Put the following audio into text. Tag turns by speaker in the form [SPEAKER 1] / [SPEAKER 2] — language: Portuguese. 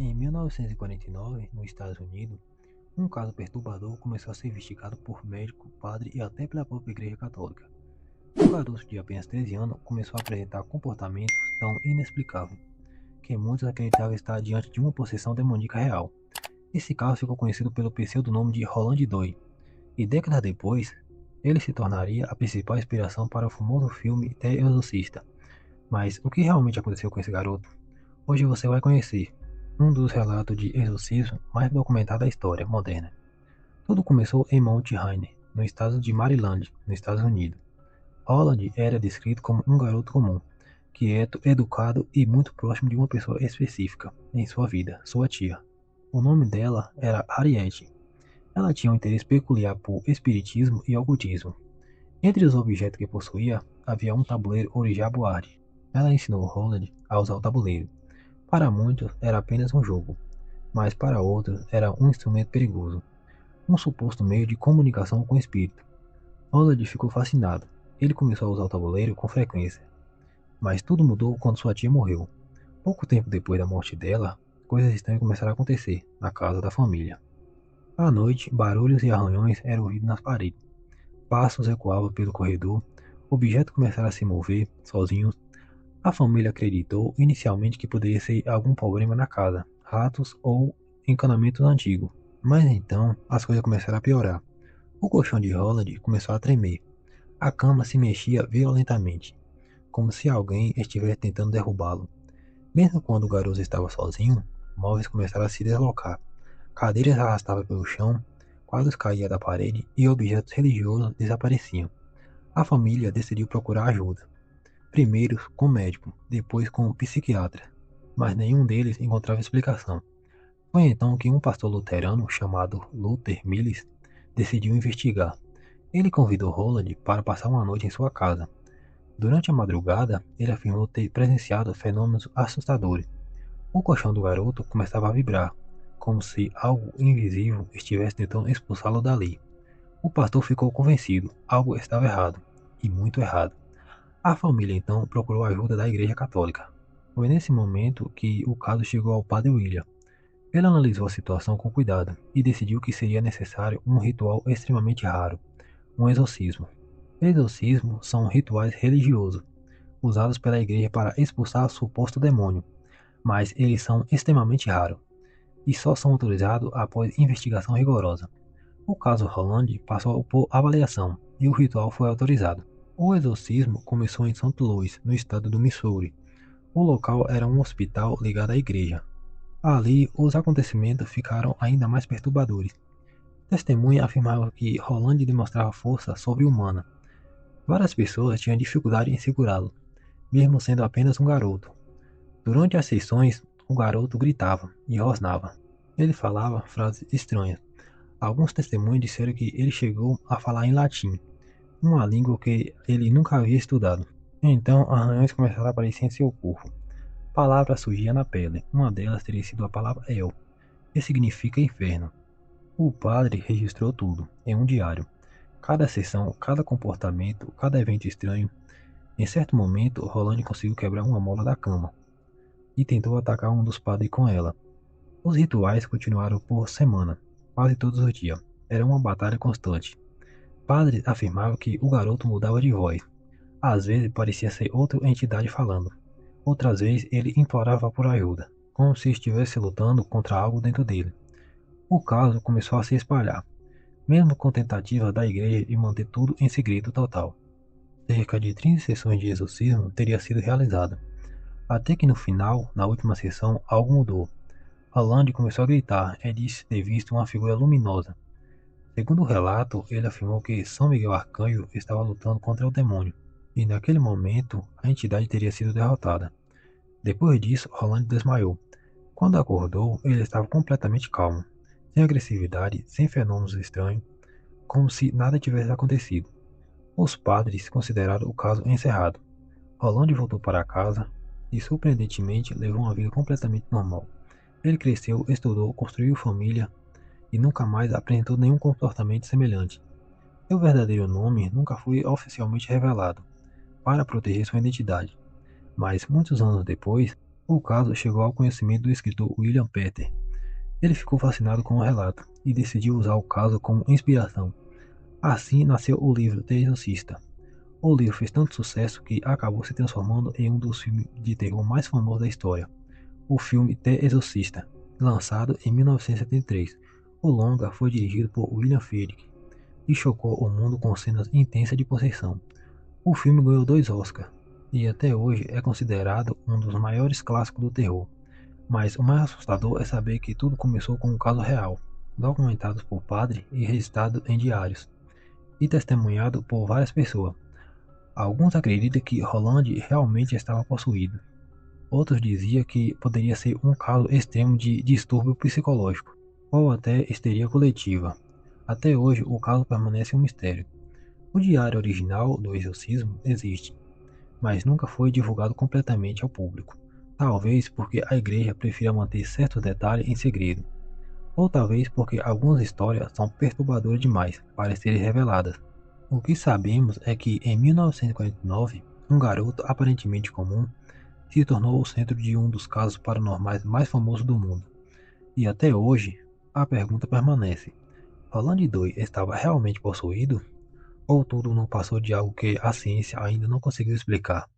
[SPEAKER 1] Em 1949, nos Estados Unidos, um caso perturbador começou a ser investigado por médico, padre e até pela própria Igreja Católica. Um garoto de apenas 13 anos começou a apresentar comportamentos tão inexplicáveis que muitos acreditavam estar diante de uma possessão demoníaca real. Esse caso ficou conhecido pelo pseudonome de Roland Doe, e décadas depois, ele se tornaria a principal inspiração para o famoso filme The Exorcista. Mas o que realmente aconteceu com esse garoto? Hoje você vai conhecer um dos relatos de exorcismo mais documentados da história moderna. Tudo começou em Mount Rainier, no estado de Maryland, nos Estados Unidos. Holland era descrito como um garoto comum, quieto, educado e muito próximo de uma pessoa específica em sua vida, sua tia. O nome dela era Harriet. Ela tinha um interesse peculiar por espiritismo e ocultismo. Entre os objetos que possuía, havia um tabuleiro Ouija Board. Ela ensinou Holland a usar o tabuleiro. Para muitos era apenas um jogo, mas para outros era um instrumento perigoso, um suposto meio de comunicação com o espírito. Holland ficou fascinado. Ele começou a usar o tabuleiro com frequência. Mas tudo mudou quando sua tia morreu. Pouco tempo depois da morte dela, coisas estranhas começaram a acontecer na casa da família. À noite, barulhos e arranhões eram ouvidos nas paredes. Passos ecoavam pelo corredor. Objetos começaram a se mover sozinhos. A família acreditou inicialmente que poderia ser algum problema na casa, ratos ou encanamentos antigos. Mas então as coisas começaram a piorar. O colchão de Roland começou a tremer. A cama se mexia violentamente, como se alguém estivesse tentando derrubá-lo. Mesmo quando o garoto estava sozinho, móveis começaram a se deslocar. Cadeiras arrastavam pelo chão, quadros caíam da parede e objetos religiosos desapareciam. A família decidiu procurar ajuda. Primeiro com o médico, depois com o psiquiatra, mas nenhum deles encontrava explicação. Foi então que um pastor luterano chamado Luther Mills decidiu investigar. Ele convidou Roland para passar uma noite em sua casa. Durante a madrugada, ele afirmou ter presenciado fenômenos assustadores. O colchão do garoto começava a vibrar, como se algo invisível estivesse tentando expulsá-lo dali. O pastor ficou convencido, algo estava errado, e muito errado. A família então procurou a ajuda da Igreja Católica. Foi nesse momento que o caso chegou ao padre William. Ele analisou a situação com cuidado e decidiu que seria necessário um ritual extremamente raro, um exorcismo. Exorcismos são rituais religiosos, usados pela igreja para expulsar suposto demônio, mas eles são extremamente raros e só são autorizados após investigação rigorosa. O caso Roland passou por avaliação e o ritual foi autorizado. O exorcismo começou em St. Louis, no estado do Missouri. O local era um hospital ligado à igreja. Ali, os acontecimentos ficaram ainda mais perturbadores. Testemunhas afirmavam que Roland demonstrava força sobre-humana. Várias pessoas tinham dificuldade em segurá-lo, mesmo sendo apenas um garoto. Durante as sessões, o garoto gritava e rosnava. Ele falava frases estranhas. Alguns testemunhos disseram que ele chegou a falar em latim, uma língua que ele nunca havia estudado. Então, arranhões começaram a aparecer em seu corpo. Palavras surgiam na pele. Uma delas teria sido a palavra El, que significa inferno. O padre registrou tudo, em um diário. Cada sessão, cada comportamento, cada evento estranho. Em certo momento, Roland conseguiu quebrar uma mola da cama e tentou atacar um dos padres com ela. Os rituais continuaram por semana, quase todos os dias. Era uma batalha constante. Padres afirmavam que o garoto mudava de voz. Às vezes parecia ser outra entidade falando. Outras vezes ele implorava por ajuda, como se estivesse lutando contra algo dentro dele. O caso começou a se espalhar, mesmo com tentativas da igreja de manter tudo em segredo total. Cerca de 30 sessões de exorcismo teriam sido realizadas, até que no final, na última sessão, algo mudou. Roland começou a gritar e disse ter visto uma figura luminosa. Segundo o relato, ele afirmou que São Miguel Arcanjo estava lutando contra o demônio, e naquele momento a entidade teria sido derrotada. Depois disso, Roland desmaiou. Quando acordou, ele estava completamente calmo, sem agressividade, sem fenômenos estranhos, como se nada tivesse acontecido. Os padres consideraram o caso encerrado. Roland voltou para casa e, surpreendentemente, levou uma vida completamente normal. Ele cresceu, estudou, construiu família e nunca mais apresentou nenhum comportamento semelhante. Seu verdadeiro nome nunca foi oficialmente revelado, para proteger sua identidade. Mas muitos anos depois, O caso chegou ao conhecimento do escritor William Peter. Ele ficou fascinado com o relato e decidiu usar o caso como inspiração. Assim nasceu o livro The Exorcista. O livro fez tanto sucesso que acabou se transformando em um dos filmes de terror mais famosos da história. O filme The Exorcista, lançado em 1973. O longa foi dirigido por William Friedkin e chocou o mundo com cenas intensas de possessão. O filme ganhou 2 Oscars e até hoje é considerado um dos maiores clássicos do terror. Mas o mais assustador é saber que tudo começou com um caso real, documentado por padre e registrado em diários, e testemunhado por várias pessoas. Alguns acreditam que Roland realmente estava possuído. Outros diziam que poderia ser um caso extremo de distúrbio psicológico, ou até histeria coletiva. Até hoje, o caso permanece um mistério. O diário original do exorcismo existe, mas nunca foi divulgado completamente ao público. Talvez porque a igreja prefira manter certos detalhes em segredo, ou talvez porque algumas histórias são perturbadoras demais para serem reveladas. O que sabemos é que em 1949, um garoto aparentemente comum se tornou o centro de um dos casos paranormais mais famosos do mundo. E até hoje, a pergunta permanece: Roland Doe estava realmente possuído? Ou tudo não passou de algo que a ciência ainda não conseguiu explicar?